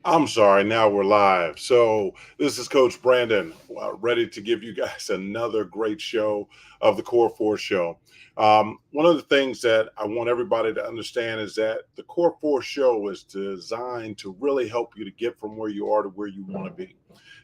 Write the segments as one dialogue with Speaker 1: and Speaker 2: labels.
Speaker 1: I'm sorry, now we're live. So, this is Coach Brandon, ready to give you guys another great show of the Core 4 show. One of the things that I want everybody to understand is that the Core 4 show is designed to really help you to get from where you are to where you want to be.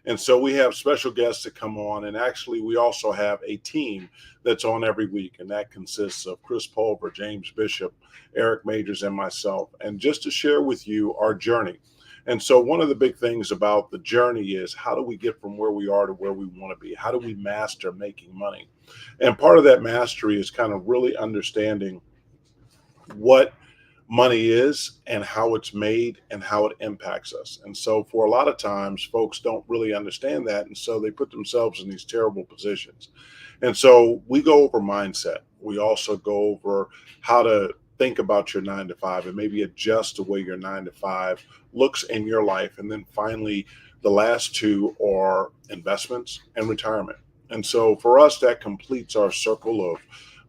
Speaker 1: And so, we have special guests that come on, and actually, we also have a team that's on every week, and that consists of Chris Pulver, James Bishop, Eric Majors, and myself. And just to share with you our journey. And so, one of the big things about the journey is how do we get from where we are to where we want to be? How do we master making money? And part of that mastery is kind of really understanding what money is and how it's made and how it impacts us. And so, for a lot of times, folks don't really understand that. And so, they put themselves in these terrible positions. And so, we go over mindset. We also go over how to think about your 9 to 5 and maybe adjust the way your 9 to 5 looks in your life. And then finally, the last two are investments and retirement. And so, for us, that completes our circle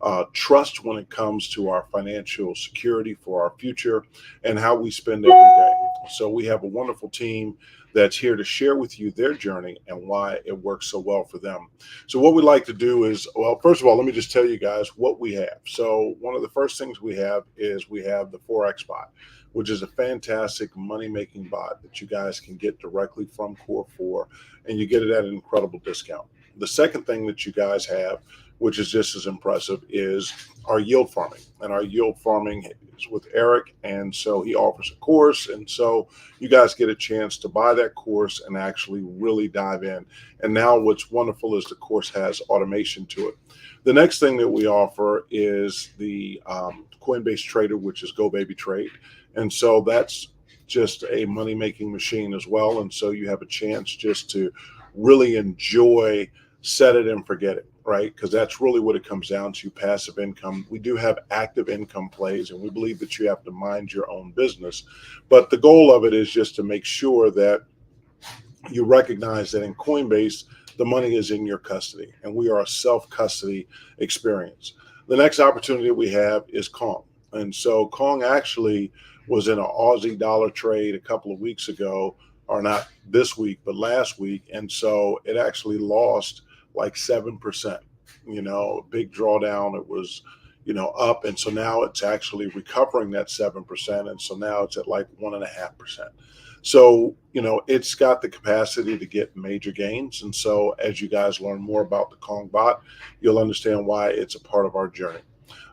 Speaker 1: of trust when it comes to our financial security for our future and how we spend every day. So we have a wonderful team that's here to share with you their journey and why it works so well for them. So what we like to do is, well, first of all, let me just tell you guys what we have. So one of the first things we have is we have the Forex bot, which is a fantastic money making bot that you guys can get directly from Core 4, and you get it at an incredible discount. The second thing that you guys have, which is just as impressive, is our yield farming. And our yield farming is with Eric. And so he offers a course. And so you guys get a chance to buy that course and actually really dive in. And now what's wonderful is the course has automation to it. The next thing that we offer is the Coinbase Trader, which is Go Baby Trade. And so that's just a money making machine as well. And so you have a chance just to really enjoy set it and forget it, right? Because that's really what it comes down to, passive income. We do have active income plays, and we believe that you have to mind your own business. But the goal of it is just to make sure that you recognize that in Coinbase, the money is in your custody, and we are a self-custody experience. The next opportunity we have is Kong. And so Kong actually was in an Aussie dollar trade a couple of weeks ago, or not this week, but last week. And so it actually lost like 7%, big drawdown. It was, up. And so now it's actually recovering that 7%. And so now it's at like 1.5%. So, it's got the capacity to get major gains. And so as you guys learn more about the Kong bot, you'll understand why it's a part of our journey.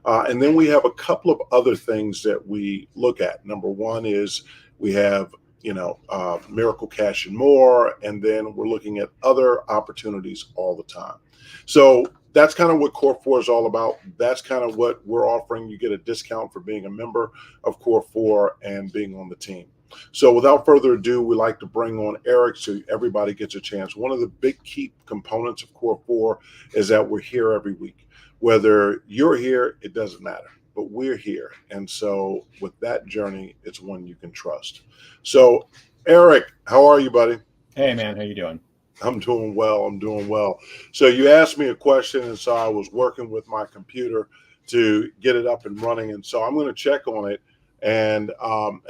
Speaker 1: And then we have a couple of other things that we look at. Number one is we have Miracle Cash and more. And then we're looking at other opportunities all the time. So that's kind of what Core 4 is all about. That's kind of what we're offering. You get a discount for being a member of Core 4 and being on the team. So without further ado, we like to bring on Eric so everybody gets a chance. One of the big key components of Core 4 is that we're here every week. Whether you're here, it doesn't matter, but we're here. And so with that journey, it's one you can trust. So Eric, how are you, buddy?
Speaker 2: Hey man, how you doing?
Speaker 1: I'm doing well. I'm doing well. So you asked me a question, and so I was working with my computer to get it up and running. And so I'm going to check on it, and I'll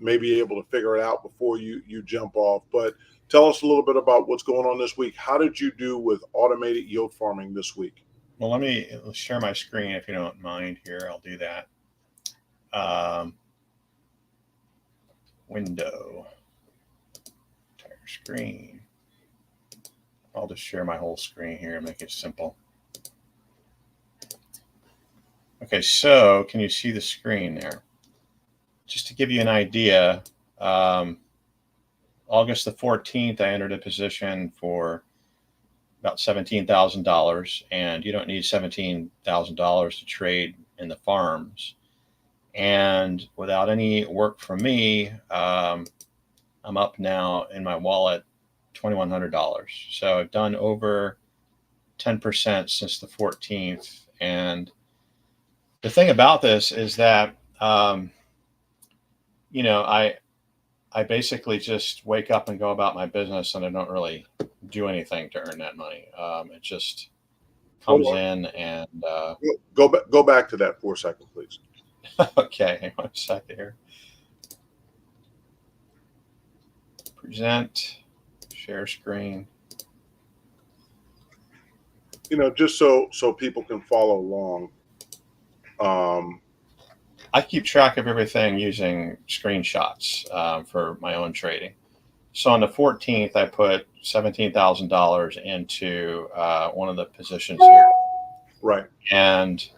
Speaker 1: maybe able to figure it out before you jump off. But tell us a little bit about what's going on this week. How did you do with automated yield farming this week?
Speaker 2: Well, let's share my screen if you don't mind here. I'll do that. Window, entire screen. I'll just share my whole screen here and make it simple. Okay, so can you see the screen there? Just to give you an idea, August the 14th, I entered a position for about $17,000, and you don't need $17,000 to trade in the farms. And without any work from me, I'm up now in my wallet $2,100. So I've done over 10% since the 14th. And the thing about this is that, I basically just wake up and go about my business, and I don't really do anything to earn that money. It just comes in and
Speaker 1: go back to that for a second, please.
Speaker 2: Okay, hang on a second here. present, share screen.
Speaker 1: Just so people can follow along.
Speaker 2: I keep track of everything using screenshots for my own trading. So on the 14th, I put $17,000 into one of the positions here.
Speaker 1: Right.
Speaker 2: And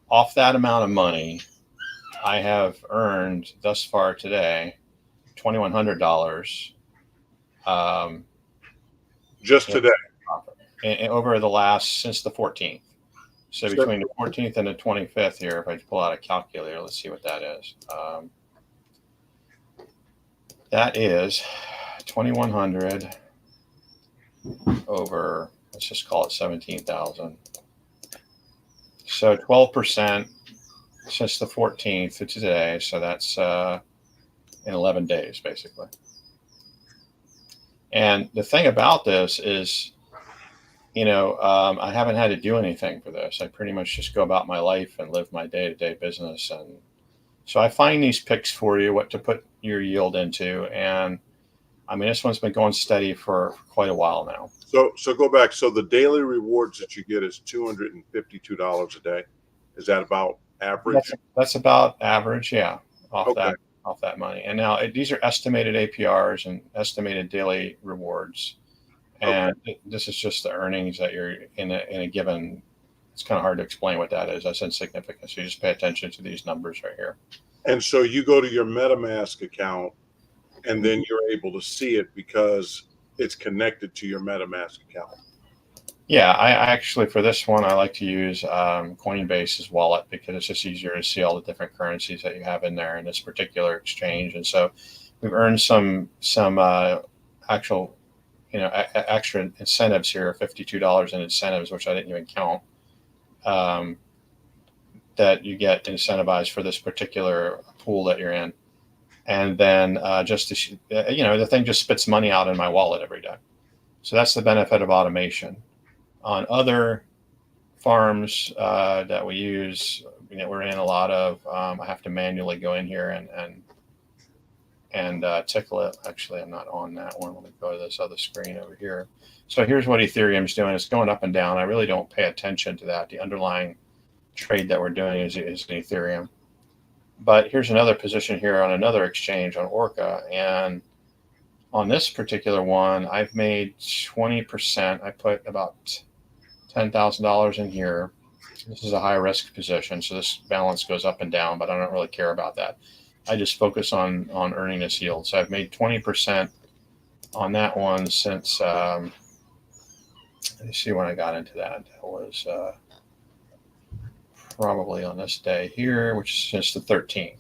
Speaker 2: off that amount of money, I have earned thus far today $2,100.
Speaker 1: Just today.
Speaker 2: Over the last, since the 14th. So between the 14th and the 25th here, if I pull out a calculator, let's see what that is. That is 2,100 over, let's just call it 17,000. So 12% since the 14th to today. So that's in 11 days, basically. And the thing about this is, I haven't had to do anything for this. I pretty much just go about my life and live my day-to-day business. And so I find these picks for you, what to put your yield into. And I mean, this one's been going steady for quite a while now.
Speaker 1: So go back. So the daily rewards that you get is $252 a day. Is that about average?
Speaker 2: That's about average, yeah, off that money. And now these are estimated APRs and estimated daily rewards. And this is just the earnings that you're in a given. It's kind of hard to explain what that is. That's insignificant. So you just pay attention to these numbers right here.
Speaker 1: And so you go to your MetaMask account, and then you're able to see it because it's connected to your MetaMask account.
Speaker 2: Yeah, I actually, for this one, I like to use Coinbase's wallet because it's just easier to see all the different currencies that you have in there in this particular exchange. And so we've earned some actual, extra incentives here, $52 in incentives, which I didn't even count, that you get incentivized for this particular pool that you're in. And then the thing just spits money out in my wallet every day. So that's the benefit of automation. On other farms that we use, we're in a lot of, I have to manually go in here and tickle it. Actually, I'm not on that one. Let me go to this other screen over here. So here's what Ethereum's doing. It's going up and down. I really don't pay attention to that. The underlying trade that we're doing is Ethereum. But here's another position here on another exchange on Orca. And on this particular one, I've made 20%. I put about $10,000 in here. This is a high risk position, so this balance goes up and down, but I don't really care about that. I just focus on earning this yield. So I've made 20% on that one since, let me see when I got into that. That was probably on this day here, which is since the 13th.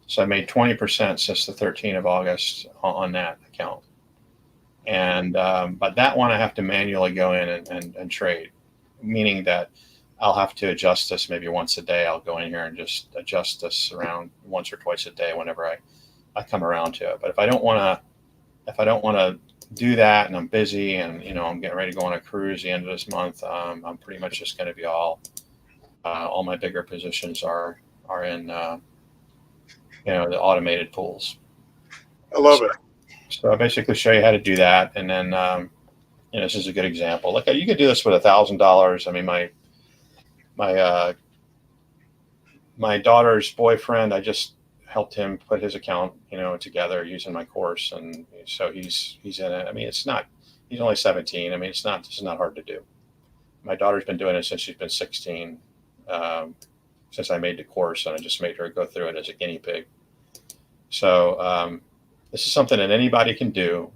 Speaker 2: So I made 20% since the 13th of August on that account. And but that one I have to manually go in and trade, meaning that I'll have to adjust this maybe once a day. I'll go in here and just adjust this around once or twice a day whenever I come around to it. But if I don't want to do that and I'm busy and I'm getting ready to go on a cruise the end of this month, I'm pretty much just going to be all my bigger positions are in the automated pools.
Speaker 1: I love it.
Speaker 2: So I basically show you how to do that, and then this is a good example. Look, you could do this with $1,000. I mean, my daughter's boyfriend, I just helped him put his account together using my course, and so he's in it. I mean, he's only 17. I mean, this is not hard to do. My daughter's been doing it since she's been 16, since I made the course, and I just made her go through it as a guinea pig. So this is something that anybody can do.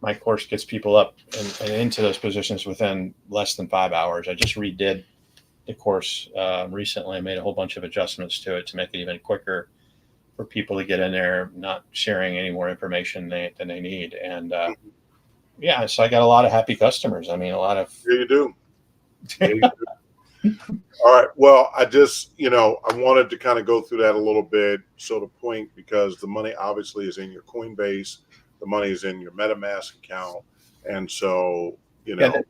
Speaker 2: My course gets people up and into those positions within less than 5 hours. I just redid the course recently. I made a whole bunch of adjustments to it to make it even quicker for people to get in there, not sharing any more information than they need. And so I got a lot of happy customers. I mean, a lot of.
Speaker 1: Here you do. All right. Well, I just, I wanted to kind of go through that a little bit. So the point, because the money obviously is in your Coinbase, the money is in your MetaMask account. And so,
Speaker 2: the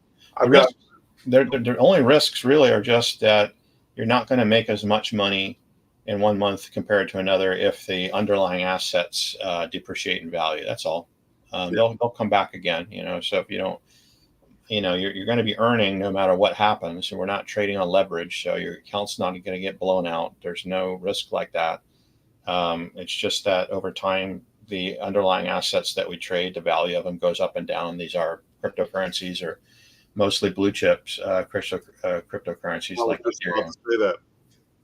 Speaker 2: only risks really are just that you're not going to make as much money in one month compared to another if the underlying assets depreciate in value. That's all. They'll come back again. So if you don't, you're going to be earning no matter what happens. And we're not trading on leverage, so your account's not going to get blown out. There's no risk like that. It's just that over time, the underlying assets that we trade, the value of them goes up and down. These are cryptocurrencies, or mostly blue chips, cryptocurrencies
Speaker 1: I was
Speaker 2: like
Speaker 1: just about
Speaker 2: Ethereum.
Speaker 1: to say that.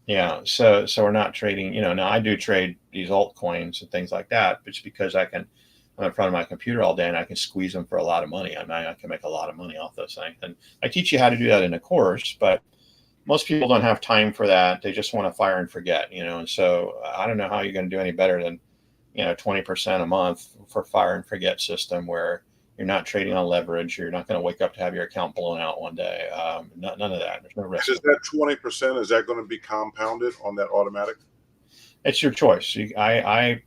Speaker 2: Yeah, so we're not trading. Now I do trade these altcoins and things like that, but it's because I'm in front of my computer all day and I can squeeze them for a lot of money. I mean, I can make a lot of money off those things, and I teach you how to do that in a course. But most people don't have time for that. They just want to fire and forget, And so I don't know how you're going to do any better than 20% a month for fire and forget system, where you're not trading on leverage. You're not going to wake up to have your account blown out one day. None of that. There's no risk.
Speaker 1: Is that 20%? Is that going to be compounded on that automatic?
Speaker 2: It's your choice. I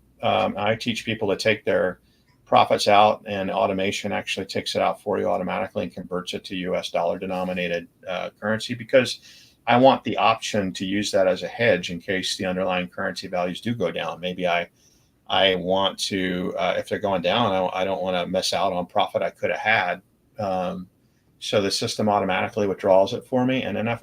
Speaker 2: teach people to take their profits out, and automation actually takes it out for you automatically and converts it to US dollar denominated currency, because I want the option to use that as a hedge in case the underlying currency values do go down. Maybe I want to, if they're going down, I don't want to miss out on profit I could have had. So the system automatically withdraws it for me. And then if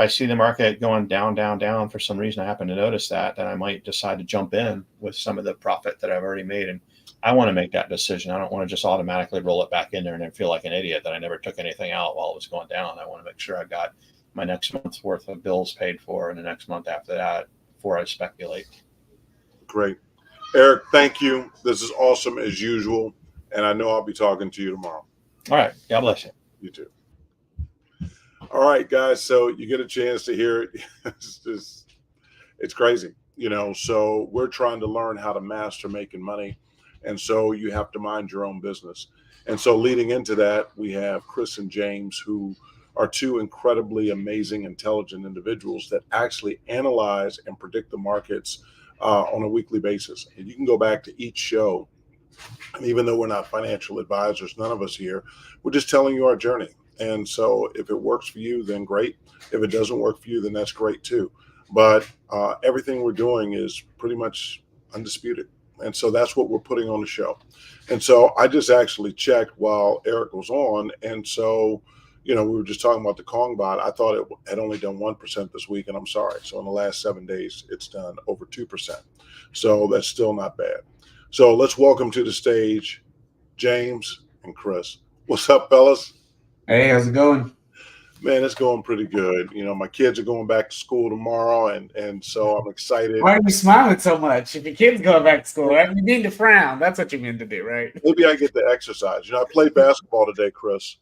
Speaker 2: I see the market going down for some reason, I happen to notice that, then I might decide to jump in with some of the profit that I've already made. And I want to make that decision. I don't want to just automatically roll it back in there and then feel like an idiot that I never took anything out while it was going down. I want to make sure I got my next month's worth of bills paid for, and the next month after that before I speculate.
Speaker 1: Great. Eric, thank you. This is awesome as usual. And I know I'll be talking to you tomorrow.
Speaker 2: All right. God bless you.
Speaker 1: You too. All right, guys. So you get a chance to hear it. It's crazy. So we're trying to learn how to master making money. And so you have to mind your own business. And so leading into that, we have Chris and James, who are two incredibly amazing, intelligent individuals that actually analyze and predict the markets on a weekly basis. And you can go back to each show. And even though we're not financial advisors, none of us here, we're just telling you our journey. And so if it works for you, then great. If it doesn't work for you, then that's great too. But everything we're doing is pretty much undisputed. And so that's what we're putting on the show. And so I just actually checked while Eric was on. And so, we were just talking about the Kong bot. I thought it had only done 1% this week, and I'm sorry. So in the last 7 days, it's done over 2%. So that's still not bad. So let's welcome to the stage James and Chris. What's up, fellas?
Speaker 3: Hey, how's it going?
Speaker 1: Man, it's going pretty good. My kids are going back to school tomorrow, and so I'm excited.
Speaker 3: Why are you smiling so much? If your kid's going back to school, right? You mean to frown. That's what you mean to do, right?
Speaker 1: Maybe I get to exercise. I played basketball today, Chris.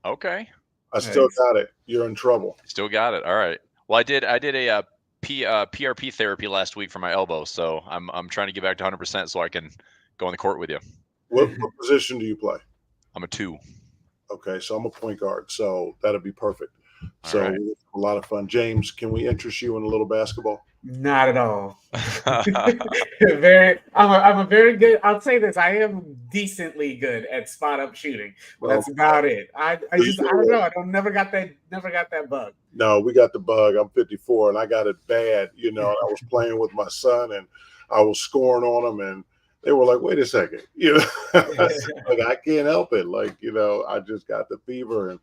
Speaker 4: Okay.
Speaker 1: I still got it. You're in trouble.
Speaker 4: Still got it. All right. Well, I did a PRP therapy last week for my elbow, so I'm trying to get back to 100% so I can go on the court with you.
Speaker 1: What position do you play?
Speaker 4: I'm a 2.
Speaker 1: Okay, so I'm a point guard, so that'll be perfect. So
Speaker 4: right.
Speaker 1: A lot of fun. James, can we interest you in a little basketball?
Speaker 3: Not at all. I'm a very good. I'll say this: I am decently good at spot up shooting. But that's about it. I don't know. Never got that bug.
Speaker 1: No, we got the bug. I'm 54 and I got it bad. I was playing with my son and I was scoring on him, and they were like, "Wait a second, like I can't help it. I just got the fever, and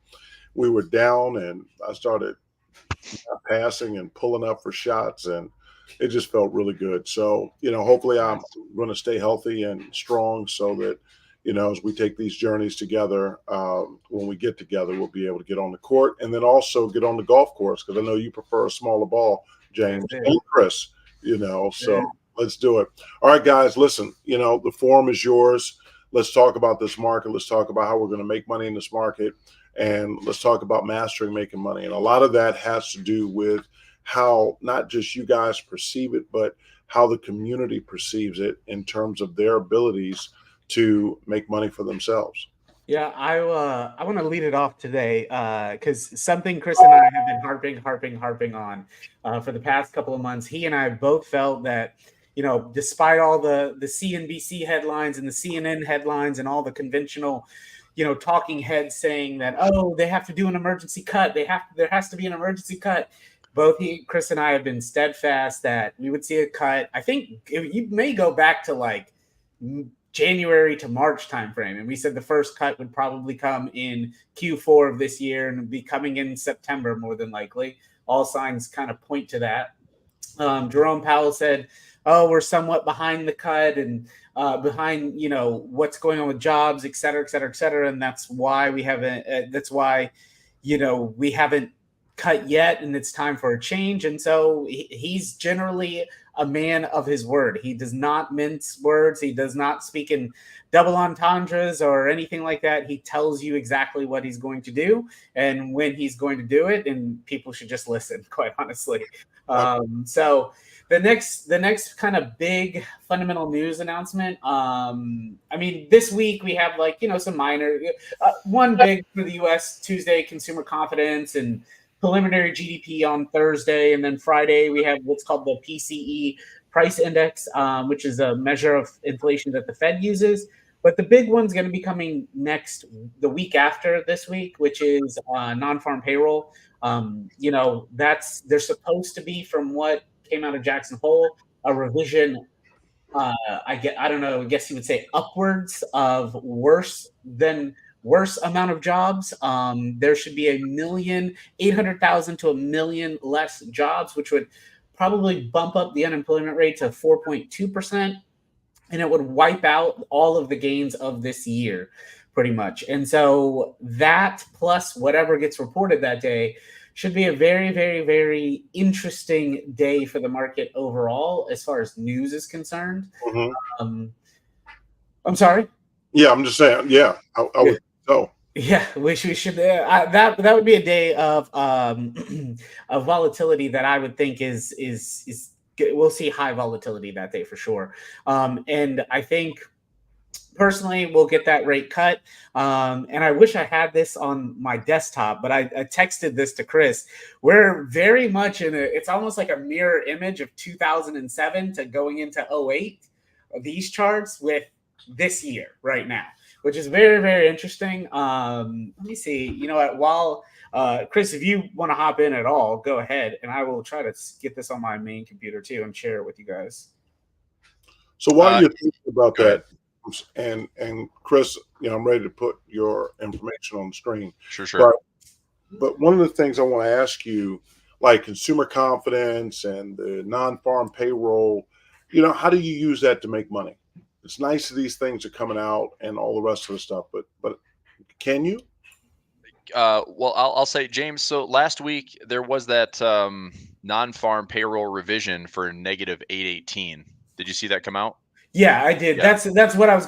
Speaker 1: we were down, and I started passing and pulling up for shots, and it just felt really good. So, hopefully I'm going to stay healthy and strong so that, as we take these journeys together, when we get together, we'll be able to get on the court and then also get on the golf course, because I know you prefer a smaller ball, James and Chris, so let's do it. All right, guys, listen, the forum is yours. Let's talk about this market. Let's talk about how we're going to make money in this market. And let's talk about mastering making money. And a lot of that has to do with how not just you guys perceive it, but how the community perceives it in terms of their abilities to make money for themselves.
Speaker 3: Yeah, I want to lead it off today because something Chris and I have been harping on for the past couple of months. He and I both felt that, despite all the CNBC headlines and the CNN headlines and all the conventional talking heads saying that, oh, they have to do an emergency cut. There has to be an emergency cut. both Chris and I have been steadfast that we would see a cut. I think you may go back to like January to March timeframe, and we said the first cut would probably come in Q4 of this year and be coming in September more than likely. All signs kind of point to that. Jerome Powell said, "Oh, we're somewhat behind the cut and behind, what's going on with jobs, et cetera, et cetera, et cetera, and that's why we haven't. That's why, we haven't cut yet, and it's time for a change." And so he's generally a man of his word. He does not mince words. He does not speak in double entendres or anything like that. He tells you exactly what he's going to do and when he's going to do it, and people should just listen, quite honestly. So the next kind of big fundamental news announcement. This week we have some minor, one big for the U.S. Tuesday, consumer confidence and preliminary GDP on Thursday, and then Friday we have what's called the PCE price index, which is a measure of inflation that the Fed uses. But the big one's going to be coming the week after this week, which is non-farm payroll. They're supposed to be, from what came out of Jackson Hole, a revision. I guess you would say upwards of worse amount of jobs. There should be 1,800,000 to 1 million less jobs, which would probably bump up the unemployment rate to 4.2%, and it would wipe out all of the gains of this year, pretty much. And so that plus whatever gets reported that day should be a very, very, very interesting day for the market overall, as far as news is concerned.
Speaker 1: Mm-hmm.
Speaker 3: I'm sorry?
Speaker 1: Yeah, I'm just saying. Yeah, I would. So
Speaker 3: yeah, we should. That would be a day of of volatility that I would think is we'll see high volatility that day for sure. And I think personally we'll get that rate cut. And I wish I had this on my desktop, but I texted this to Chris. We're very much it's almost like a mirror image of 2007 to going into 08, these charts with this year right now, which is very, very interesting. Let me see. You know what? While Chris, if you want to hop in at all, go ahead, and I will try to get this on my main computer too and share it with you guys.
Speaker 1: So while you're thinking about that, and Chris, I'm ready to put your information on the screen.
Speaker 4: Sure.
Speaker 1: But one of the things I want to ask you, like consumer confidence and the non-farm payroll, how do you use that to make money? It's nice that these things are coming out and all the rest of the stuff, but can you?
Speaker 4: Well, I'll say, James. So last week there was that non-farm payroll revision for negative 818. Did you see that come out?
Speaker 3: Yeah, I did. Yeah. That's what I was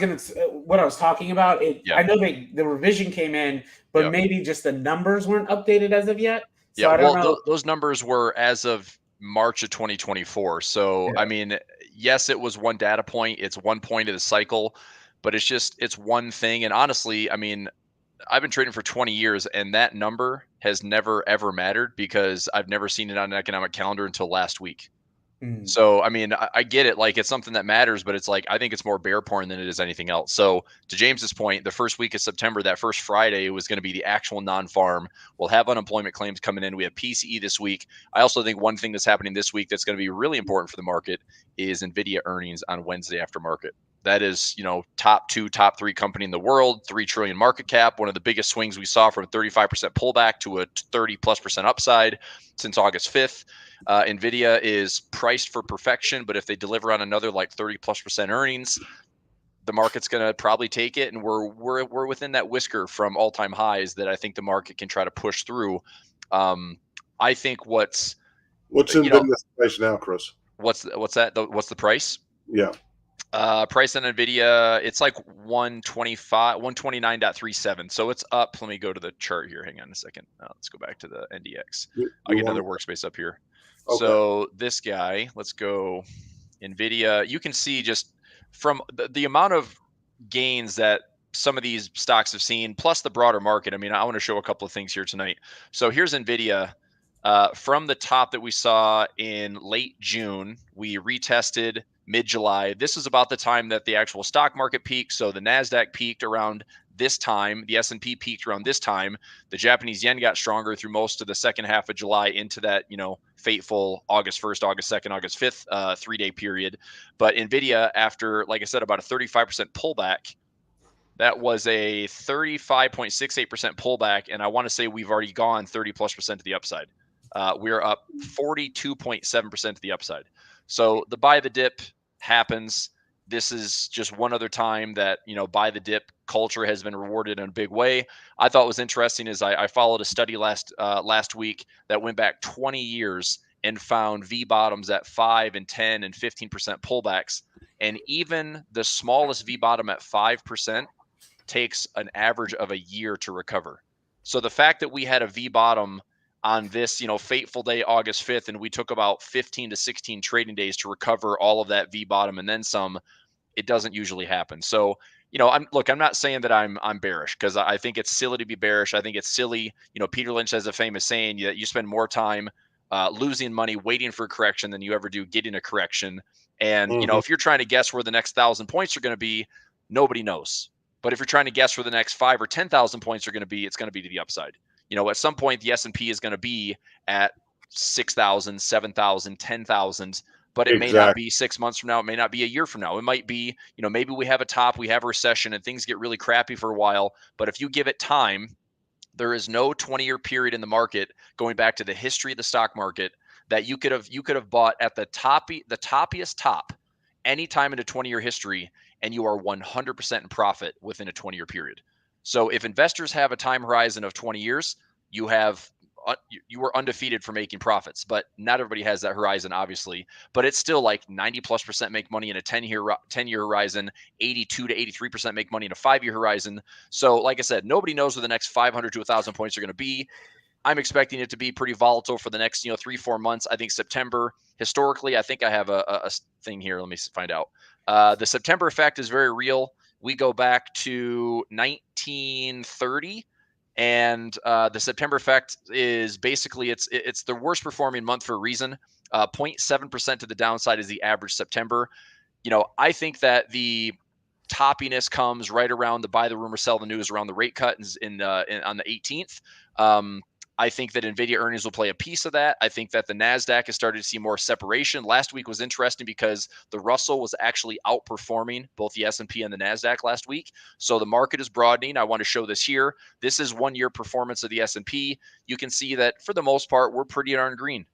Speaker 3: talking about. I know the revision came in, but maybe just the numbers weren't updated as of yet. So I don't know.
Speaker 4: Those numbers were as of March of 2024. So yes, it was one data point. It's one point of the cycle, but it's one thing. And honestly, I've been trading for 20 years, and that number has never, ever mattered because I've never seen it on an economic calendar until last week. So, I get it. Like, it's something that matters, but it's like, I think it's more bear porn than it is anything else. So to James's point, the first week of September, that first Friday was going to be the actual non-farm. We'll have unemployment claims coming in. We have PCE this week. I also think one thing that's happening this week that's going to be really important for the market is NVIDIA earnings on Wednesday after market. That is, top 2, top 3 company in the world, 3 trillion market cap. One of the biggest swings we saw from a 35% pullback to a 30+% upside since August 5th. NVIDIA is priced for perfection, but if they deliver on another like 30+% earnings, the market's going to probably take it. And we're within that whisker from all-time highs that I think the market can try to push through. I think what's
Speaker 1: NVIDIA's price now, Chris?
Speaker 4: What's that? What's the price?
Speaker 1: Yeah.
Speaker 4: Price on NVIDIA, it's like 129.37. So it's up. Let me go to the chart here. Hang on a second. Let's go back to the NDX. I'll get another workspace up here. Okay. So this guy, let's go NVIDIA. You can see just from the amount of gains that some of these stocks have seen, plus the broader market. I want to show a couple of things here tonight. So here's NVIDIA. From the top that we saw in late June, we retested mid-July. This is about the time that the actual stock market peaked. So the NASDAQ peaked around this time. The S&P peaked around this time. The Japanese yen got stronger through most of the second half of July into that, fateful August 1st, August 2nd, August 5th 3-day period. But NVIDIA, after, like I said, about a 35% pullback, that was a 35.68% pullback. And I want to say we've already gone 30+% to the upside. We're up 42.7% to the upside. So the buy the dip happens. This is just one other time that, buy the dip culture has been rewarded in a big way. I thought was interesting is I followed a study last week that went back 20 years and found V bottoms at 5 and 10 and 15% pullbacks. And even the smallest V bottom at 5% takes an average of a year to recover. So the fact that we had a V bottom on this, fateful day, August 5th, and we took about 15 to 16 trading days to recover all of that V bottom and then some, it doesn't usually happen. So, I'm not saying that I'm bearish, because I think it's silly to be bearish. I think it's silly. Peter Lynch has a famous saying that you spend more time losing money waiting for a correction than you ever do getting a correction. And, if you're trying to guess where the next 1,000 points are going to be, nobody knows. But if you're trying to guess where the next 5 or 10,000 points are going to be, it's going to be to the upside. At some point, the S&P is going to be at 6,000, 7,000, 10,000, but it may not be 6 months from now. It may not be a year from now. It might be, maybe we have a top, we have a recession, and things get really crappy for a while. But if you give it time, there is no 20-year period in the market going back to the history of the stock market that you could have bought at the toppiest top any time in a 20-year history, and you are 100% in profit within a 20-year period. So if investors have a time horizon of 20 years, you were undefeated for making profits. But not everybody has that horizon, obviously. But it's still like 90+% make money in a 10-year horizon, 82 to 83% make money in a 5-year horizon. So like I said, nobody knows where the next 500 to 1,000 points are going to be. I'm expecting it to be pretty volatile for the next 3-4 months. I think September, historically, I think I have a thing here. Let me find out. The September effect is very real. We go back to 1930, and the September effect is basically it's the worst performing month for a reason. 0.7% to the downside is the average September. I think that the toppiness comes right around the buy the rumor, sell the news around the rate cut on the 18th. I think that NVIDIA earnings will play a piece of that. I think that the NASDAQ has started to see more separation. Last week was interesting because the Russell was actually outperforming both the S&P and the NASDAQ last week. So the market is broadening. I want to show this here. This is 1 year performance of the S&P. You can see that for the most part, we're pretty darn green.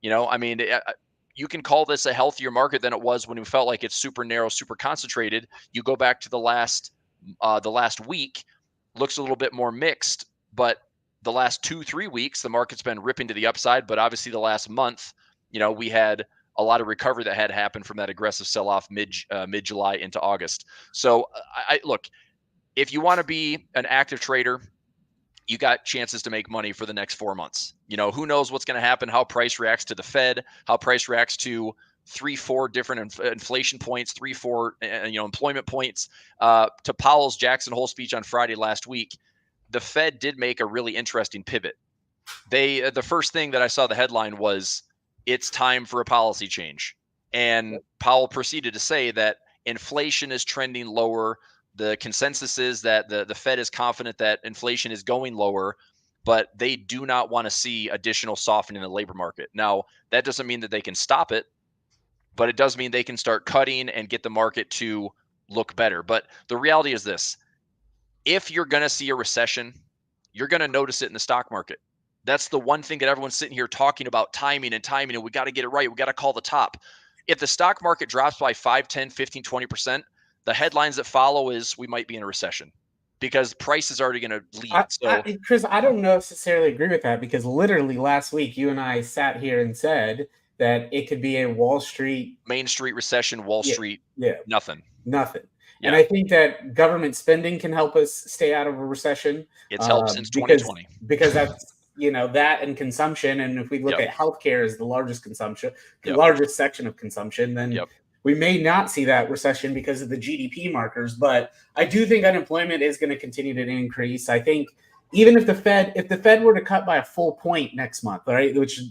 Speaker 4: You can call this a healthier market than it was when we felt like it's super narrow, super concentrated. You go back to the last week, looks a little bit more mixed, but the last 2-3 weeks, the market's been ripping to the upside. But obviously the last month, we had a lot of recovery that had happened from that aggressive sell-off mid-July into August. So I look, if you want to be an active trader, you got chances to make money for the next 4 months. Who knows what's going to happen, how price reacts to the Fed, how price reacts to 3-4 different inflation points, 3-4 employment points. To Powell's Jackson Hole speech on Friday last week, the Fed did make a really interesting pivot. The first thing that I saw the headline was, it's time for a policy change. And Powell proceeded to say that inflation is trending lower. The consensus is that the Fed is confident that inflation is going lower, but they do not want to see additional softening in the labor market. Now, that doesn't mean that they can stop it, but it does mean they can start cutting and get the market to look better. But the reality is this. If you're going to see a recession, you're going to notice it in the stock market. That's the one thing that everyone's sitting here talking about, timing, and we got to get it right. We got to call the top. If the stock market drops by 5, 10, 15, 20%, the headlines that follow is we might be in a recession because price is already going to lead.
Speaker 3: Chris, I don't necessarily agree with that, because literally last week you and I sat here and said that it could be a Wall Street,
Speaker 4: Main Street recession, Wall Street, nothing.
Speaker 3: Yeah. And I think that government spending can help us stay out of a recession.
Speaker 4: It's helped since 2020.
Speaker 3: Because that's, that and consumption. And if we look at healthcare as the largest consumption, the largest section of consumption, then we may not see that recession because of the GDP markers. But I do think unemployment is going to continue to increase. I think even if the Fed were to cut by a full point next month, right, which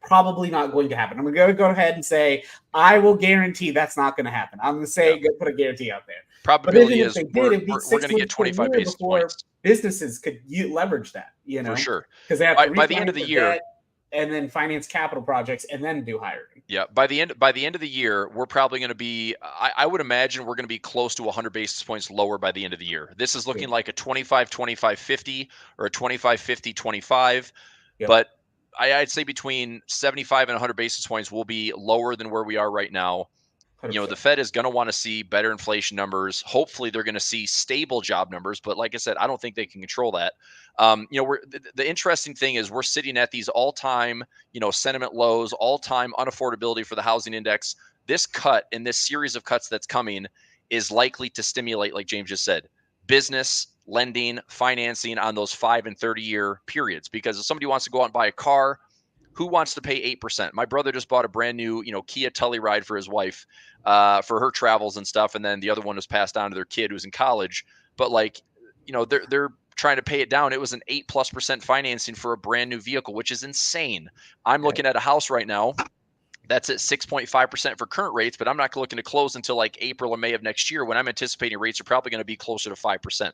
Speaker 3: probably not going to happen. I'm going to go ahead and say I will guarantee that's not going to happen. I'm going to say go put a guarantee out there.
Speaker 4: Probability
Speaker 3: but even
Speaker 4: is
Speaker 3: if they did, it'd be
Speaker 4: we're
Speaker 3: 6
Speaker 4: going to get
Speaker 3: months to a
Speaker 4: 25
Speaker 3: year
Speaker 4: basis
Speaker 3: before
Speaker 4: points
Speaker 3: businesses could leverage that.
Speaker 4: for sure.
Speaker 3: Because they have to
Speaker 4: By the end of
Speaker 3: refinance
Speaker 4: the
Speaker 3: the
Speaker 4: year,
Speaker 3: debt and then finance capital projects and then do hiring.
Speaker 4: yeah, by the end of the year, we're probably going to be. I would imagine we're going to be close to 100 basis points lower by the end of the year. This is looking like a 25-25-50 or a 25-50-25.
Speaker 3: Yep.
Speaker 4: But I'd say between 75 and 100 basis points will be lower than where we are right now.
Speaker 3: 100%.
Speaker 4: The Fed is going to want to see better inflation numbers. Hopefully, they're going to see stable job numbers. But like I said, I don't think they can control that. The interesting thing is we're sitting at these all-time, sentiment lows, all-time unaffordability for the housing index. This cut and this series of cuts that's coming is likely to stimulate, like James just said, business lending, financing on those 5 and 30-year periods. Because if somebody wants to go out and buy a car, who wants to pay 8%? My brother just bought a brand new, Kia Telluride for his wife, for her travels and stuff, and then the other one was passed down to their kid who's in college. But they're trying to pay it down. It was an 8+% financing for a brand new vehicle, which is insane. I'm looking at a house right now that's at 6.5% for current rates, but I'm not looking to close until like April or May of next year when I'm anticipating rates are probably going to be closer to 5%.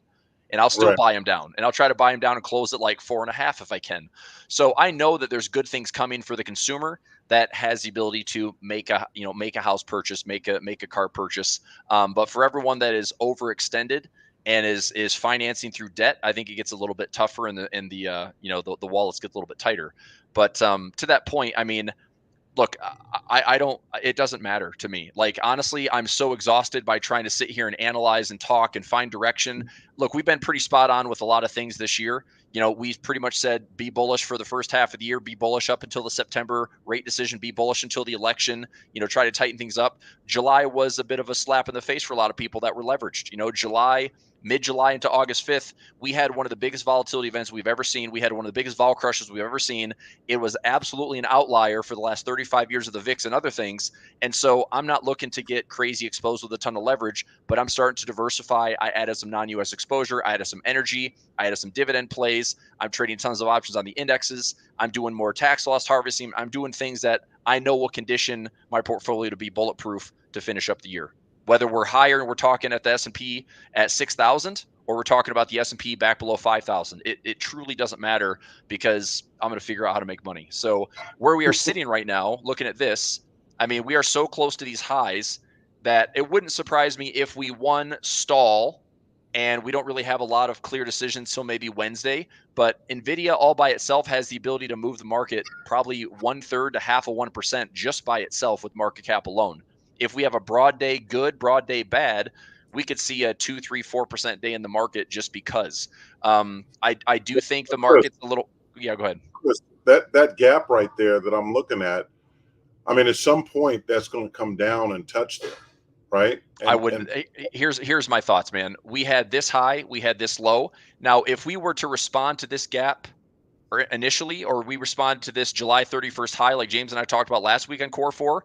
Speaker 4: And I'll still buy them down, and I'll try to buy them down and close at like 4.5 if I can. So I know that there's good things coming for the consumer that has the ability to make a house purchase, make a car purchase. But for everyone that is overextended and is financing through debt, I think it gets a little bit tougher, and the wallets get a little bit tighter. But to that point, I mean, look, I don't, it doesn't matter to me. Like, honestly, I'm so exhausted by trying to sit here and analyze and talk and find direction. Look, we've been pretty spot on with a lot of things this year. We've pretty much said be bullish for the first half of the year, be bullish up until the September rate decision, be bullish until the election, try to tighten things up. July was a bit of a slap in the face for a lot of people that were leveraged. Mid-July into August 5th, we had one of the biggest volatility events we've ever seen. We had one of the biggest vol crushes we've ever seen. It was absolutely an outlier for the last 35 years of the VIX and other things. And so I'm not looking to get crazy exposed with a ton of leverage, but I'm starting to diversify. I added some non-US exposure. I added some energy. I added some dividend plays. I'm trading tons of options on the indexes. I'm doing more tax loss harvesting. I'm doing things that I know will condition my portfolio to be bulletproof to finish up the year. Whether we're higher and we're talking at the S&P at 6,000 or we're talking about the S&P back below 5,000, it truly doesn't matter because I'm going to figure out how to make money. So where we are sitting right now, looking at this, I mean, we are so close to these highs that it wouldn't surprise me if we stall and we don't really have a lot of clear decisions till maybe Wednesday. But NVIDIA all by itself has the ability to move the market probably 1/3 to 0.5% just by itself with market cap alone. If we have a broad day good, broad day bad, we could see a 2, 3, 4% day in the market just because. I do think the market's a little. Yeah, go ahead.
Speaker 1: Chris, that gap right there that I'm looking at, I mean, at some point that's going to come down and touch them, right?
Speaker 4: Here's my thoughts, man. We had this high, we had this low. Now, if we were to respond to this gap initially, or we respond to this July 31st high, like James and I talked about last week on Core 4,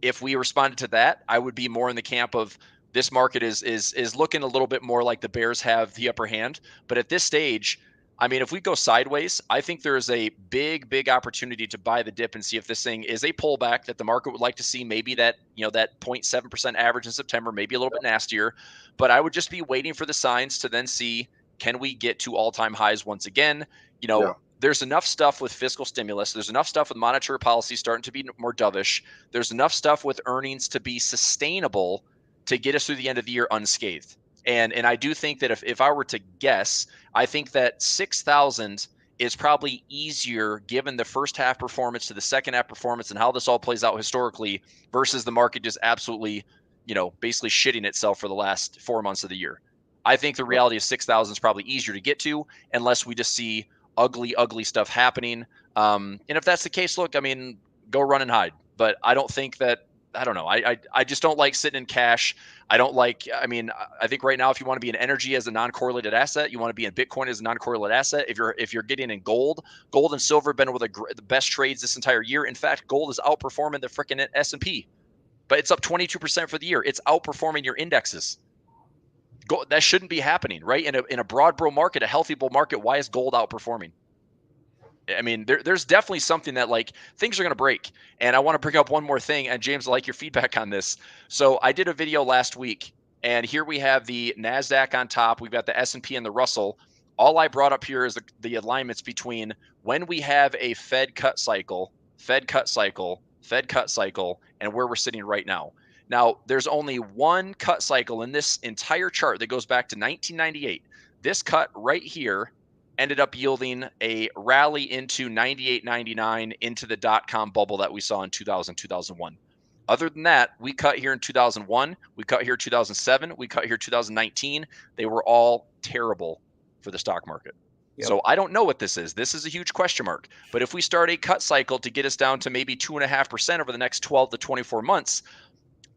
Speaker 4: if we responded to that, I would be more in the camp of this market is looking a little bit more like the bears have the upper hand. But at this stage, I mean, if we go sideways, I think there is a big opportunity to buy the dip and see if this thing is a pullback that the market would like to see. Maybe that, that 0.7% average in September, maybe a little bit nastier. But I would just be waiting for the signs to then see, can we get to all-time highs once again? There's enough stuff with fiscal stimulus. There's enough stuff with monetary policy starting to be more dovish. There's enough stuff with earnings to be sustainable to get us through the end of the year unscathed. And I do think that if I were to guess, I think that 6,000 is probably easier given the first half performance to the second half performance and how this all plays out historically versus the market just absolutely, basically shitting itself for the last 4 months of the year. I think the reality of 6,000 is probably easier to get to unless we just see ugly stuff happening. And if that's the case, look, I mean, go run and hide. But I don't think that, I don't know. I just don't like sitting in cash. I think right now, if you want to be in energy as a non-correlated asset, you want to be in Bitcoin as a non-correlated asset. If you're getting in gold and silver have been one of the best trades this entire year. In fact, gold is outperforming the freaking S&P, but it's up 22% for the year. It's outperforming your indexes. That shouldn't be happening, right? In a broad bull market, a healthy bull market, why is gold outperforming? I mean, there's definitely something that like things are going to break. And I want to bring up one more thing. And James, I like your feedback on this. So I did a video last week, and here we have the NASDAQ on top. We've got the S&P and the Russell. All I brought up here is the alignments between when we have a Fed cut cycle, Fed cut cycle, Fed cut cycle, and where we're sitting right now. Now, there's only one cut cycle in this entire chart that goes back to 1998. This cut right here ended up yielding a rally into 98, 99 into the dot-com bubble that we saw in 2000, 2001. Other than that, we cut here in 2001, we cut here 2007, we cut here 2019. They were all terrible for the stock market.
Speaker 3: Yep.
Speaker 4: So I don't know what this is. This is a huge question mark. But if we start a cut cycle to get us down to maybe 2.5% over the next 12 to 24 months,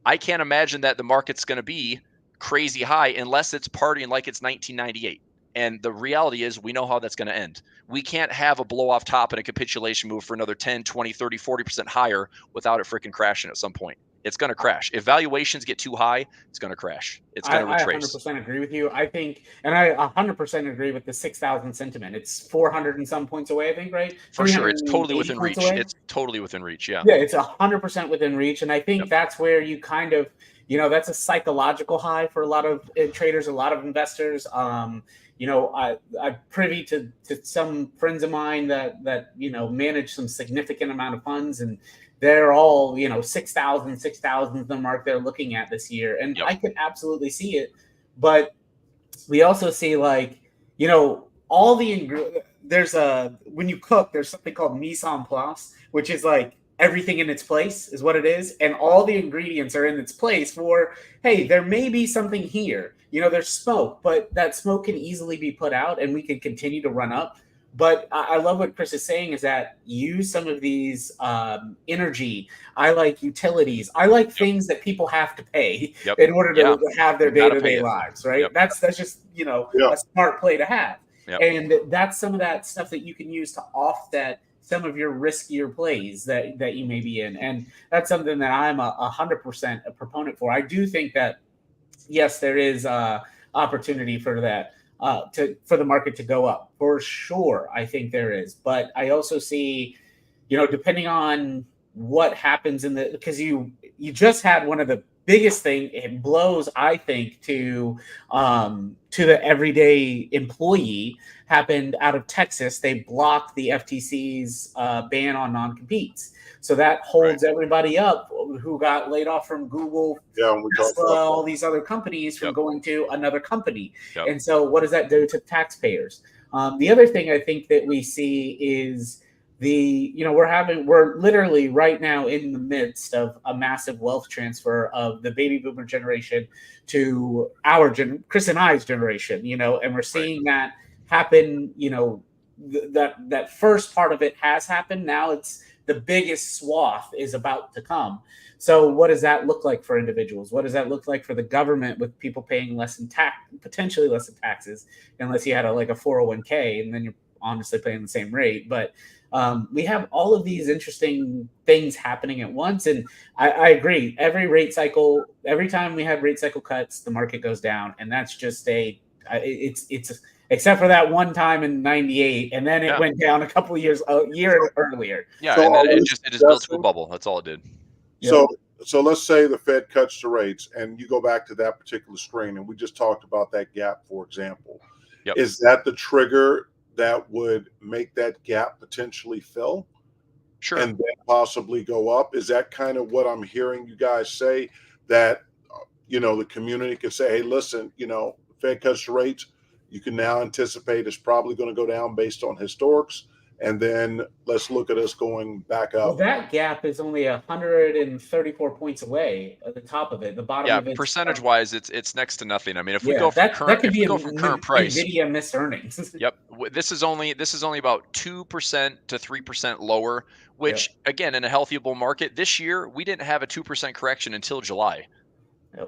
Speaker 4: I can't imagine that the market's going to be crazy high unless it's partying like it's 1998. And the reality is we know how that's going to end. We can't have a blow off top and a capitulation move for another 10, 20, 30, 40% higher without it freaking crashing at some point. It's going to crash. If valuations get too high, it's going to crash. It's going to retrace.
Speaker 3: I 100% agree with you. I think, and I 100% agree with the 6,000 sentiment. It's 400 and some points away, I think, right?
Speaker 4: For sure. It's totally within reach. Away. It's totally within reach. Yeah.
Speaker 3: Yeah, it's 100% within reach. And I think that's where you kind of, that's a psychological high for a lot of traders, a lot of investors. I'm privy to some friends of mine that manage some significant amount of funds, and they're all 6,000 is the mark they're looking at this year, and I could absolutely see it. But we also see all there's when you cook, there's something called mise en place, which is like everything in its place is what it is. And all the ingredients are in its place for, hey, there may be something here. There's smoke, but that smoke can easily be put out and we can continue to run up. But I love what Chris is saying is that use some of these energy. I like utilities. I like things that people have to pay in order to have their day-to-day lives, right? That's just, a smart play to have. And that's some of that stuff that you can use to offset some of your riskier plays that you may be in. And that's something that I'm 100% a proponent for. I do think that, yes, there is opportunity for that, for the market to go up. For sure, I think there is. But I also see, depending on what happens because you just had one of the biggest thing, it blows, I think, to the everyday employee happened out of Texas. They blocked the FTC's ban on non-competes. So that holds everybody up who got laid off from Google, Tesla, all these other companies from going to another company. And so what does that do to taxpayers? The other thing I think that we see is we're literally right now in the midst of a massive wealth transfer of the baby boomer generation to Chris and I's generation, and we're seeing that happen, that first part of it has happened. Now it's the biggest swath is about to come. So what does that look like for individuals? What does that look like for the government with people paying potentially less in taxes, unless you had a 401k and then you're honestly paying the same rate. But we have all of these interesting things happening at once. And I agree. Every time we have rate cycle cuts, the market goes down. And that's just it's except for that one time in 98. And then it went down a year earlier.
Speaker 4: Yeah. So, and then it just built to a bubble. That's all it did.
Speaker 1: So let's say the Fed cuts the rates and you go back to that particular screen. And we just talked about that gap, for example. Is that the trigger that would make that gap potentially fill?
Speaker 4: Sure.
Speaker 1: And then possibly go up? Is that kind of what I'm hearing you guys say, that, the community can say, hey, listen, Fed cuts the rates. You can now anticipate it's probably going to go down based on historics. And then let's look at us going back up.
Speaker 3: Well, that gap is only 134 points away at the top of it. The bottom of it,
Speaker 4: percentage-wise, it's next to nothing. I mean, if we go from current price,
Speaker 3: NVIDIA missed earnings.
Speaker 4: This is only about 2% to 3% lower. Which again, in a healthy bull market this year, we didn't have a 2% correction until July.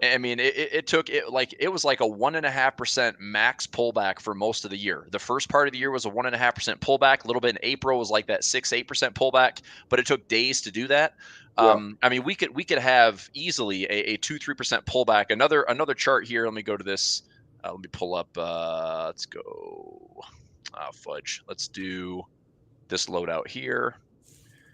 Speaker 4: I mean, it was like a 1.5% max pullback for most of the year. The first part of the year was a 1.5% pullback. A little bit in April was like that 6-8% pullback, but it took days to do that. I mean, we could have easily a 2-3% pullback. Another chart here. Let me go to this. Let me pull up. Let's go. Fudge. Let's do this load out here.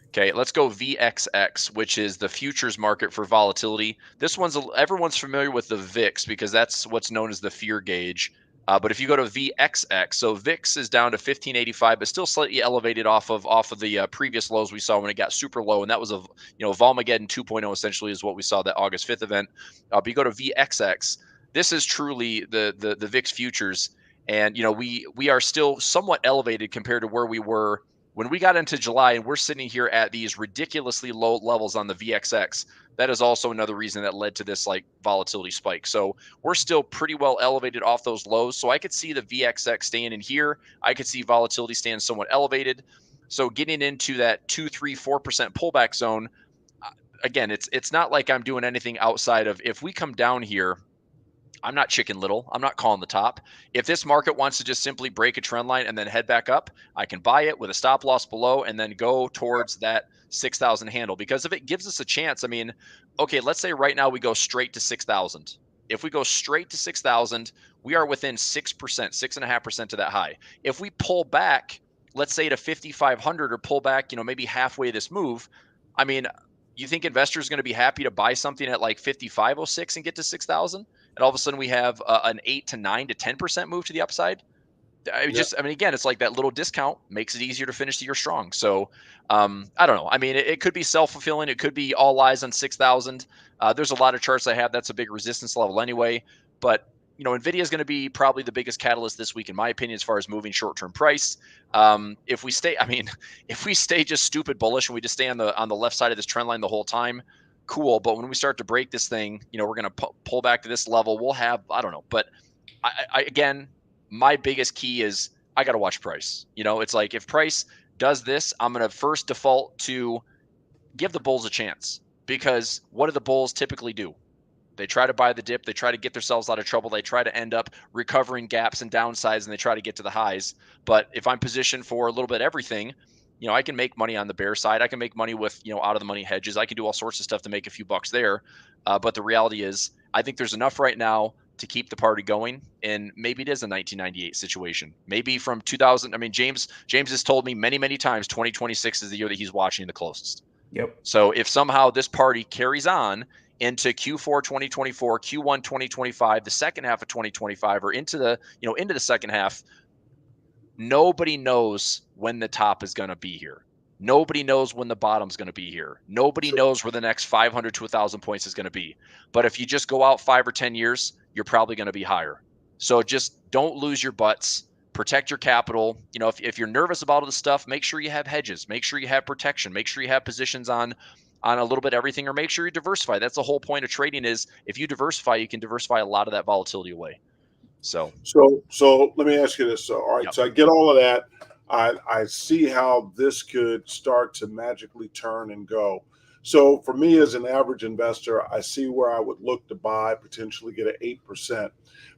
Speaker 4: Okay, let's go VXX, which is the futures market for volatility. This one's, everyone's familiar with the VIX because that's what's known as the fear gauge. But if you go to VXX, so VIX is down to 1585, but still slightly elevated off of the previous lows we saw when it got super low, and that was Volmageddon 2.0 essentially is what we saw that August 5th event. But you go to VXX, this is truly the VIX futures, and we are still somewhat elevated compared to where we were when we got into July, and we're sitting here at these ridiculously low levels on the VXX. That is also another reason that led to this like volatility spike. So we're still pretty well elevated off those lows. So I could see the VXX staying in here. I could see volatility staying somewhat elevated. So getting into that 2, 3, 4% pullback zone, again, it's not like I'm doing anything outside of, if we come down here, I'm not Chicken Little. I'm not calling the top. If this market wants to just simply break a trend line and then head back up, I can buy it with a stop loss below and then go towards that 6,000 handle. Because if it gives us a chance, I mean, okay, let's say right now we go straight to 6,000. If we go straight to 6,000, we are within 6%, 6.5% to that high. If we pull back, let's say to 5,500 or pull back, maybe halfway this move, I mean, you think investors are going to be happy to buy something at like 5,506 and get to 6,000? And all of a sudden we have an 8 to 9 to 10% move to the upside. Again, it's like that little discount makes it easier to finish the year strong. So I don't know. I mean, it could be self-fulfilling. It could be all eyes on 6,000. There's a lot of charts I have. That's a big resistance level anyway. But NVIDIA is going to be probably the biggest catalyst this week, in my opinion, as far as moving short-term price. If we stay just stupid bullish and we just stay on the left side of this trend line the whole time, cool. But when we start to break this thing, we're going to pull back to this level. We'll have, I don't know. But again, my biggest key is I got to watch price. It's like if price does this, I'm going to first default to give the bulls a chance, because what do the bulls typically do? They try to buy the dip. They try to get themselves out of trouble. They try to end up recovering gaps and downsides, and they try to get to the highs. But if I'm positioned for a little bit of everything, I can make money on the bear side. I can make money with, out of the money hedges. I can do all sorts of stuff to make a few bucks there. But the reality is, I think there's enough right now to keep the party going. And maybe it is a 1998 situation. Maybe from 2000. I mean, James has told me many, many times 2026 is the year that he's watching the closest.
Speaker 3: Yep.
Speaker 4: So if somehow this party carries on into Q4 2024, Q1 2025, the second half of 2025, or into the second half, nobody knows when the top is going to be here. Nobody knows when the bottom's going to be here. Nobody knows where the next 500 to 1,000 points is going to be. But if you just go out 5 or 10 years, you're probably going to be higher. So just don't lose your butts. Protect your capital. If you're nervous about all this stuff, make sure you have hedges. Make sure you have protection. Make sure you have positions on a little bit of everything, or make sure you diversify. That's the whole point of trading, is if you diversify, you can diversify a lot of that volatility away. So
Speaker 1: let me ask you this. So, all right.
Speaker 4: Yep.
Speaker 1: So I get all of that. I see how this could start to magically turn and go. So for me as an average investor, I see where I would look to buy, potentially get an 8%.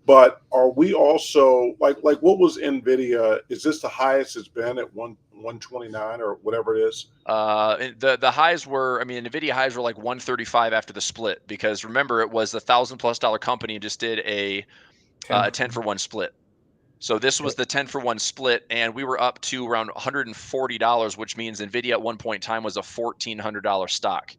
Speaker 1: But are we also like what was NVIDIA? Is this the highest it's been at 129 or whatever it is?
Speaker 4: The highs were, NVIDIA highs were like 135 after the split, because remember, it was a $1,000+ company and just did a 10-for-1 split. So this was the 10-for-1 split, and we were up to around $140, which means NVIDIA at one point in time was a $1,400 stock.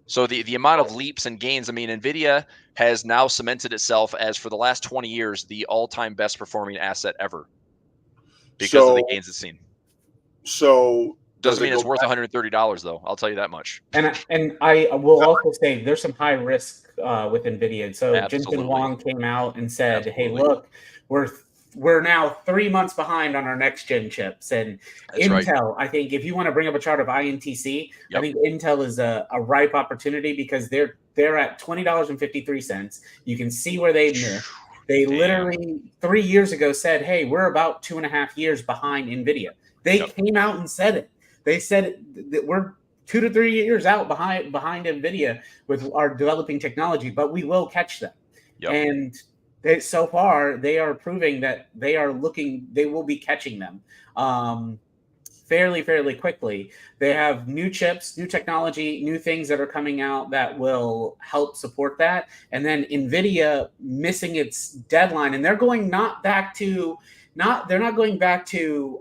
Speaker 4: So the amount of leaps and gains, NVIDIA has now cemented itself as, for the last 20 years, the all-time best performing asset ever, because of the gains it's seen.
Speaker 1: So
Speaker 4: doesn't mean it's worth $130 though. I'll tell you that much.
Speaker 3: And I will also say there's some high risk with NVIDIA. So
Speaker 4: Absolutely.
Speaker 3: Jensen Huang came out and said,
Speaker 4: Absolutely.
Speaker 3: "Hey, look, we're now 3 months behind on our next gen chips." And
Speaker 4: That's
Speaker 3: Intel,
Speaker 4: right.
Speaker 3: I think if you want to bring up a chart of INTC,
Speaker 4: Yep.
Speaker 3: I think Intel is a ripe opportunity, because they're at $20.53. You can see where they missed. They literally 3 years ago said, "Hey, we're about 2.5 years behind NVIDIA." They came out and said it. They said that we're 2 to 3 years out behind NVIDIA with our developing technology, but we will catch them.
Speaker 4: Yep.
Speaker 3: And so far, they are proving that they will be catching them fairly quickly. They have new chips, new technology, new things that are coming out that will help support that. And then NVIDIA missing its deadline, and they're going not back to they're not going back to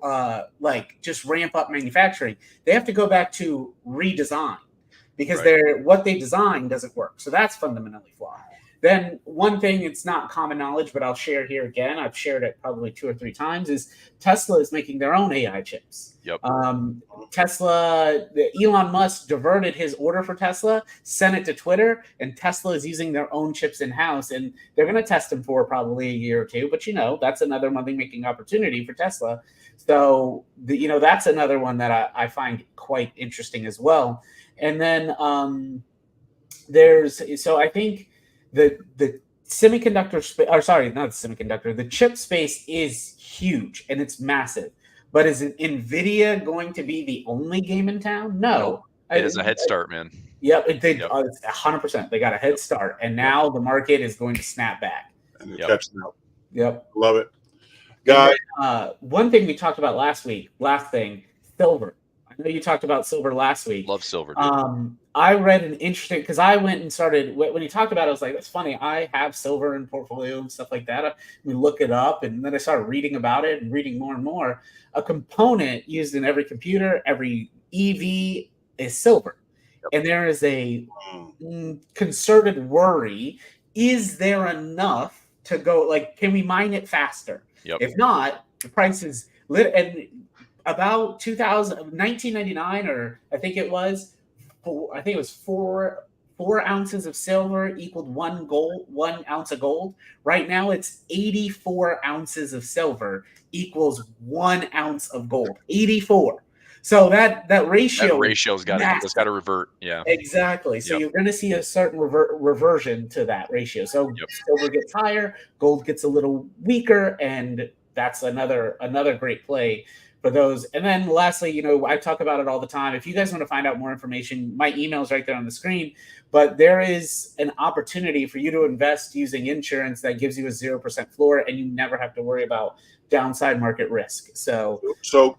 Speaker 3: like just ramp up manufacturing. They have to go back to redesign because what they design doesn't work. So that's fundamentally flawed. Then one thing, it's not common knowledge, but I'll share here again. I've shared it probably 2 or 3 times, is Tesla is making their own AI chips.
Speaker 4: Yep.
Speaker 3: Elon Musk diverted his order for Tesla, sent it to Twitter, and Tesla is using their own chips in-house, and they're going to test them for probably a year or 2. But, that's another money-making opportunity for Tesla. So, that's another one that I find quite interesting as well. And then I think the semiconductor space, or sorry, not the semiconductor, the chip space is huge and it's massive. But is NVIDIA going to be the only game in town? No.
Speaker 4: It is a head start, man.
Speaker 3: Yep, it's 100%. They got a head start, and now the market is going to snap back.
Speaker 1: And you're catching up.
Speaker 3: Yep.
Speaker 1: Love it. Guys.
Speaker 3: One thing we talked about last thing, silver. I know you talked about silver last week.
Speaker 4: Love silver, dude.
Speaker 3: I read an interesting, because I went and started, when he talked about it, I was like, that's funny. I have silver in portfolio and stuff like that. We look it up, and then I started reading about it and reading more and more. A component used in every computer, every EV is silver. Yep. And there is a concerted worry. Is there enough to go, like, can we mine it faster?
Speaker 4: Yep.
Speaker 3: If not, the price is lit. And about 1999, or I think it was 4 ounces of silver equaled 1 ounce of gold. Right now it's 84 ounces of silver equals 1 ounce of gold. 84. So that ratio's got
Speaker 4: to revert. Yeah,
Speaker 3: exactly. So you're going to see a certain reversion to that ratio. So silver gets higher, gold gets a little weaker, and that's another great play for those. And then lastly, I talk about it all the time. If you guys want to find out more information, my email is right there on the screen. But there is an opportunity for you to invest using insurance that gives you a 0% floor, and you never have to worry about downside market risk. So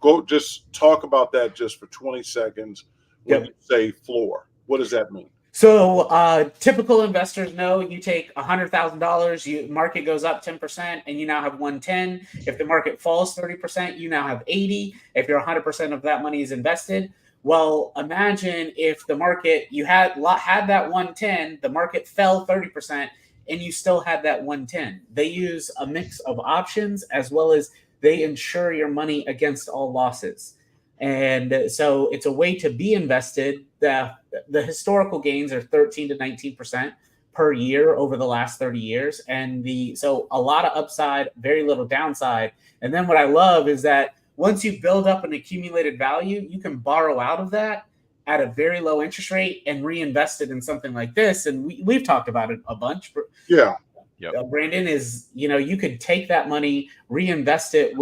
Speaker 1: go just talk about that just for 20 seconds. When you say floor, what does that mean?
Speaker 3: So typical investors know you take $100,000, market goes up 10%, and you now have 110. If the market falls 30%, you now have 80. If you're 100% of that money is invested, well, imagine if the market, you had that 110, the market fell 30%, and you still had that 110. They use a mix of options, as well as they insure your money against all losses. And so it's a way to be invested. The historical gains are 13 to 19% per year over the last 30 years. And so a lot of upside, very little downside. And then what I love is that once you build up an accumulated value, you can borrow out of that at a very low interest rate and reinvest it in something like this. And we've talked about it a bunch.
Speaker 1: Yeah.
Speaker 3: Brandon, is, you could take that money, reinvest it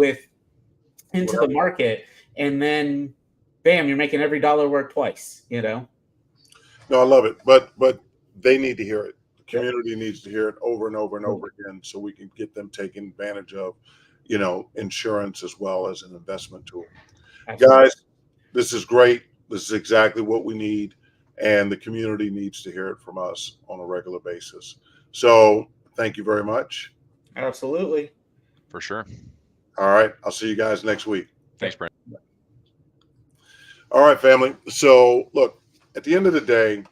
Speaker 3: into the market, and then bam, you're making every dollar work twice, No,
Speaker 1: I love it. But they need to hear it. The community needs to hear it over and over and over again, so we can get them taking advantage of, insurance as well as an investment tool. Absolutely. Guys, this is great. This is exactly what we need, and the community needs to hear it from us on a regular basis. So thank you very much.
Speaker 3: Absolutely.
Speaker 4: For sure.
Speaker 1: All right. I'll see you guys next week.
Speaker 4: Thanks, Brent.
Speaker 1: All right, family. So look, at the end of the day,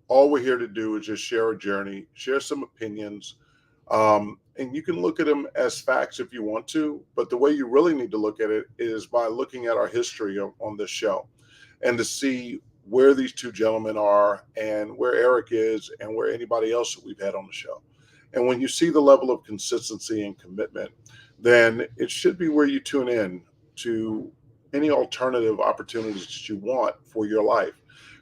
Speaker 1: all we're here to do is just share a journey, share some opinions. And you can look at them as facts if you want to, but the way you really need to look at it is by looking at our history on this show, and to see where these two gentlemen are, and where Eric is, and where anybody else that we've had on the show. And when you see the level of consistency and commitment, then it should be where you tune in to any alternative opportunities that you want for your life.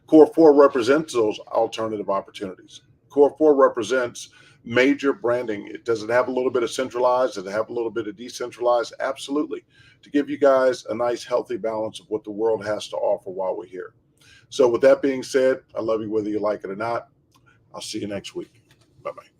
Speaker 1: Core 4 represents those alternative opportunities. Core 4 represents major branding. It doesn't have a little bit of centralized, does it have a little bit of decentralized? Absolutely. To give you guys a nice, healthy balance of what the world has to offer while we're here. So with that being said, I love you whether you like it or not. I'll see you next week. Bye-bye.